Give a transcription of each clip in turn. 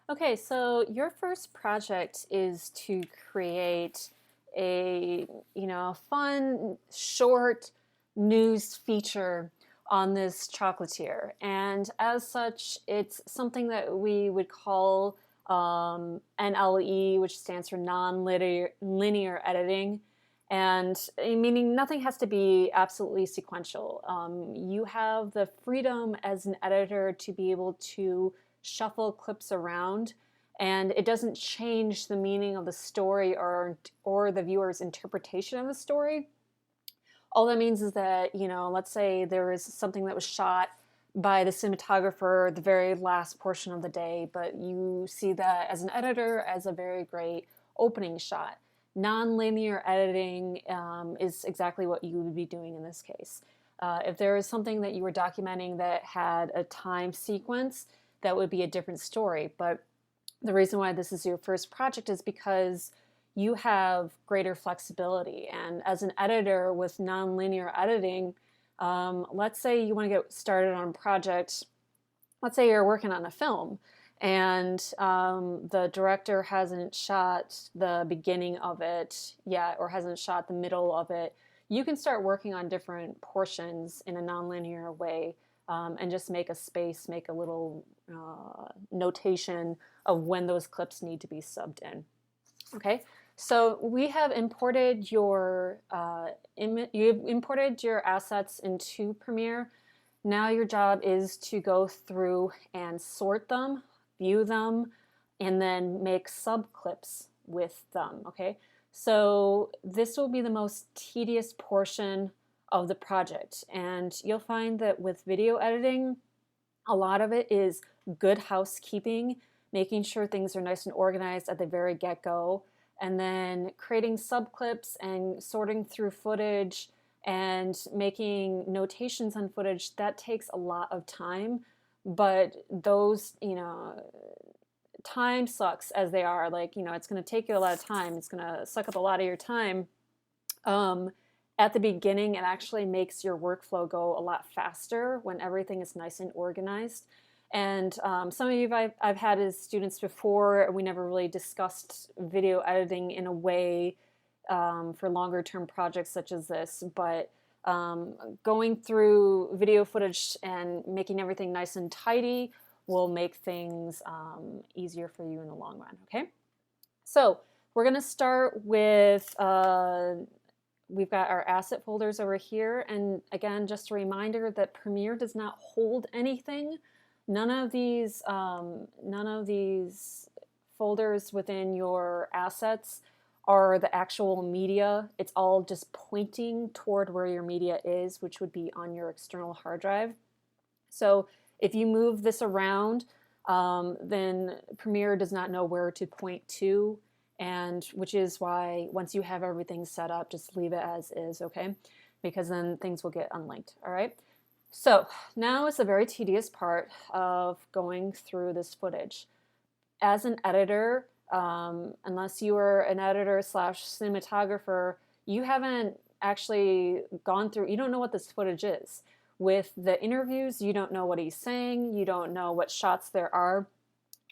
Okay, so your first project is to create a, fun, short news feature on this chocolatier. And as such, it's something that we would call NLE, which stands for non-linear editing. And meaning nothing has to be absolutely sequential. You have the freedom as an editor to be able to shuffle clips around, and it doesn't change the meaning of the story or the viewer's interpretation of the story. All that means is that, let's say there is something that was shot by the cinematographer the very last portion of the day, but you see that as an editor as a very great opening shot. Non-linear editing is exactly what you would be doing in this case. If there is something that you were documenting that had a time sequence, that would be a different story. But the reason why this is your first project is because you have greater flexibility. And as an editor with nonlinear editing, let's say you want to get started on a project. Let's say you're working on a film and the director hasn't shot the beginning of it yet or hasn't shot the middle of it. You can start working on different portions in a nonlinear way, and just make a space, make a little notation of when those clips need to be subbed in. Okay, so we have imported you've imported your assets into Premiere. Now your job is to go through and sort them, view them, and then make subclips with them. Okay, so this will be the most tedious portion of the project, and you'll find that with video editing, a lot of it is good housekeeping, making sure things are nice and organized at the very get-go, and then creating subclips and sorting through footage and making notations on footage. That takes a lot of time, but those, time sucks as they are. Like, it's going to take you a lot of time. It's going to suck up a lot of your time. Um, at the beginning, it actually makes your workflow go a lot faster when everything is nice and organized. And some of you I've had as students before. We never really discussed video editing in a way for longer term projects such as this, but going through video footage and making everything nice and tidy will make things easier for you in the long run. Okay, so we're going to start with we've got our asset folders over here, and again, just a reminder that Premiere does not hold anything. None of these folders within your assets are the actual media. It's all just pointing toward where your media is, which would be on your external hard drive. So if you move this around, then Premiere does not know where to point to, and which is why once you have everything set up, just leave it as is, okay? Because then things will get unlinked, all right? So now is the very tedious part of going through this footage. As an editor, unless you are an editor slash cinematographer, you haven't actually gone through, you don't know what this footage is. With the interviews, you don't know what he's saying, you don't know what shots there are.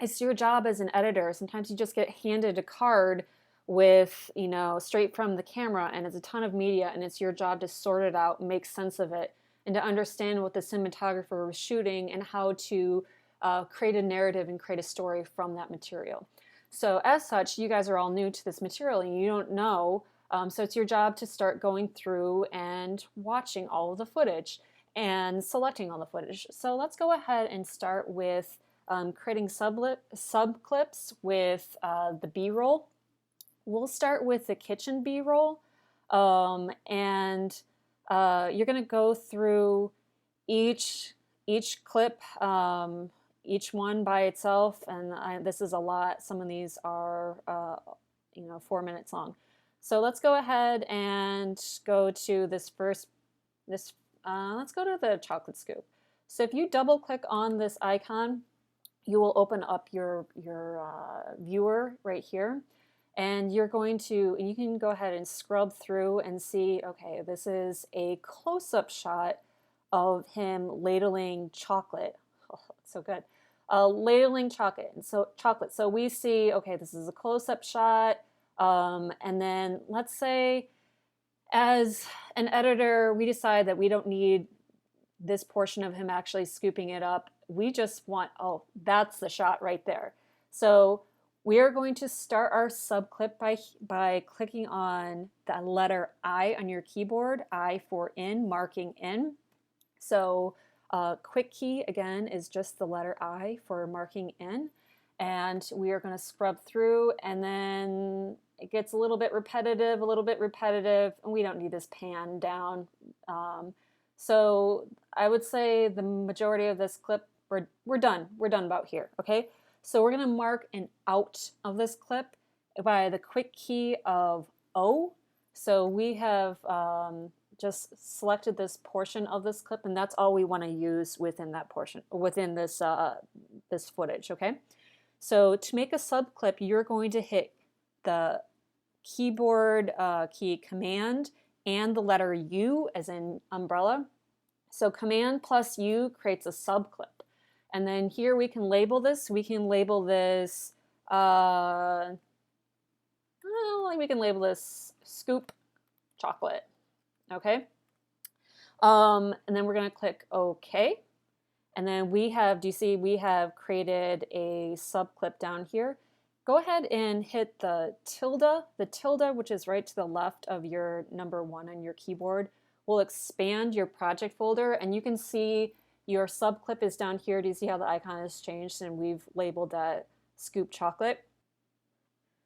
It's your job as an editor. Sometimes you just get handed a card with, straight from the camera, and it's a ton of media, and it's your job to sort it out, make sense of it, and to understand what the cinematographer was shooting and how to create a narrative and create a story from that material. So as such, you guys are all new to this material and you don't know, so it's your job to start going through and watching all of the footage and selecting all the footage. So let's go ahead and start with creating subclips with the B-roll. We'll start with the kitchen B-roll, and you're going to go through each clip, each one by itself, and this is a lot. Some of these are 4 minutes long. So let's go ahead and go to let's go to the chocolate scoop. So if you double click on this icon, you will open up your viewer right here, and you can go ahead and scrub through and see, okay, this is a close-up shot of him ladling chocolate. Oh, it's so good. Labeling chocolate. So we see, okay, this is a close-up shot, and then let's say as an editor, we decide that we don't need this portion of him actually scooping it up. We just want, oh, that's the shot right there. So we are going to start our subclip by clicking on the letter I on your keyboard, I for in, marking in. So quick key, again, is just the letter I for marking in. And we are going to scrub through, and then it gets a little bit repetitive, and we don't need this pan down. So I would say the majority of this clip, we're done. We're done about here, okay? So we're going to mark an out of this clip by the quick key of O. So we have just selected this portion of this clip, and that's all we want to use within that portion, within this, this footage, okay? So to make a subclip, you're going to hit the keyboard key Command and the letter U as in umbrella. So Command plus U creates a subclip. And then here we can label this. We can label this, well, we can label this Scoop Chocolate, okay? And then we're gonna click OK. And then we have, do you see, we have created a subclip down here. Go ahead and hit the tilde, which is right to the left of your number 1 on your keyboard, will expand your project folder, and you can see your subclip is down here. Do you see how the icon has changed? And we've labeled that Scoop Chocolate.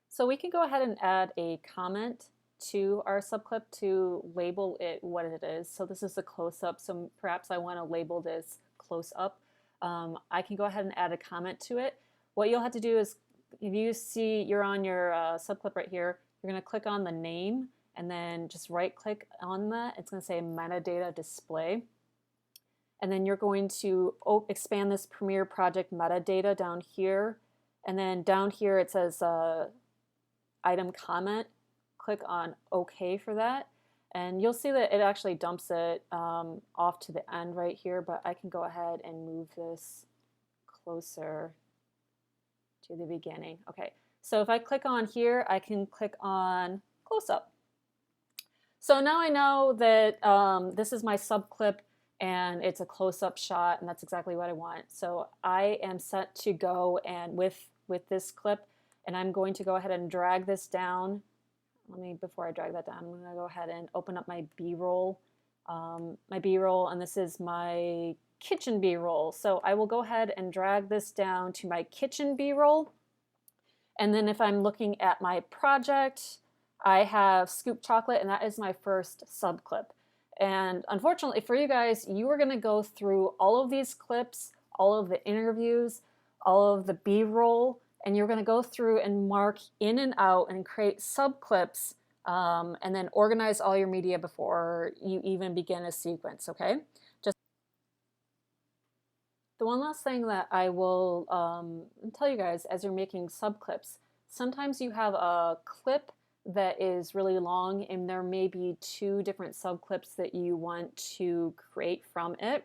So we can go ahead and add a comment to our subclip to label it what it is. So this is a close-up, so perhaps I want to label this close-up. I can go ahead and add a comment to it. What you'll have to do is, if you see you're on your subclip right here, you're going to click on the name and then just right-click on that. It's going to say metadata display. And then you're going to expand this Premiere Project metadata down here. And then down here it says item comment. Click on OK for that. And you'll see that it actually dumps it off to the end right here, but I can go ahead and move this closer to the beginning. Okay, so if I click on here, I can click on close-up. So now I know that this is my subclip and it's a close-up shot, and that's exactly what I want. So I am set to go and with this clip, and I'm going to go ahead and drag this down. Before I drag that down, I'm going to go ahead and open up my B-roll, and this is my kitchen B-roll. So I will go ahead and drag this down to my kitchen B-roll. And then if I'm looking at my project, I have Scoop Chocolate, and that is my first subclip. And unfortunately for you guys, you are going to go through all of these clips, all of the interviews, all of the B-roll, and you're going to go through and mark in and out and create subclips, and then organize all your media before you even begin a sequence, okay? Just the one last thing that I will tell you guys as you're making subclips, sometimes you have a clip that is really long and there may be 2 different subclips that you want to create from it.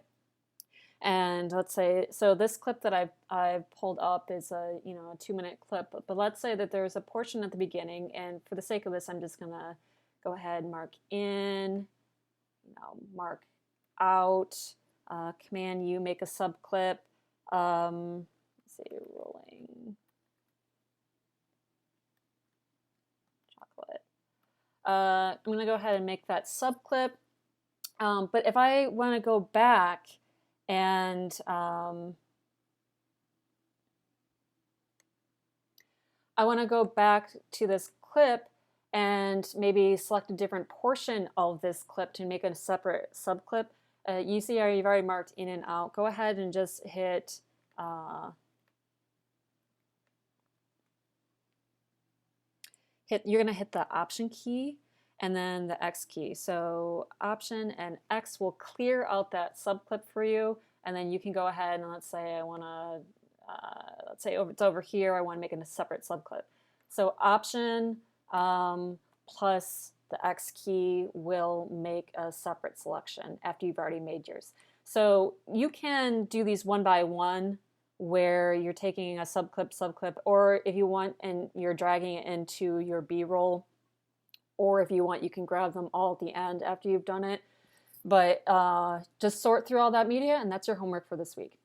And let's say, so this clip that I've pulled up is a 2-minute clip, but let's say that there's a portion at the beginning, and for the sake of this, I'm just gonna go ahead and mark in, mark out, Command U, make a subclip. Let's see, rolling chocolate. I'm gonna go ahead and make that subclip. But if I want to go back and I want to go back to this clip and maybe select a different portion of this clip to make a separate subclip. You see how you've already marked in and out. Go ahead and just hit you're going to hit the Option key and then the X key. So Option and X will clear out that subclip for you, and then you can go ahead and let's say I want to, let's say it's over here, I want to make it a separate subclip. So Option plus the X key will make a separate selection after you've already made yours. So you can do these one by one where you're taking a subclip, or if you want and you're dragging it into your B-roll, or if you want, you can grab them all at the end after you've done it. But just sort through all that media, and that's your homework for this week.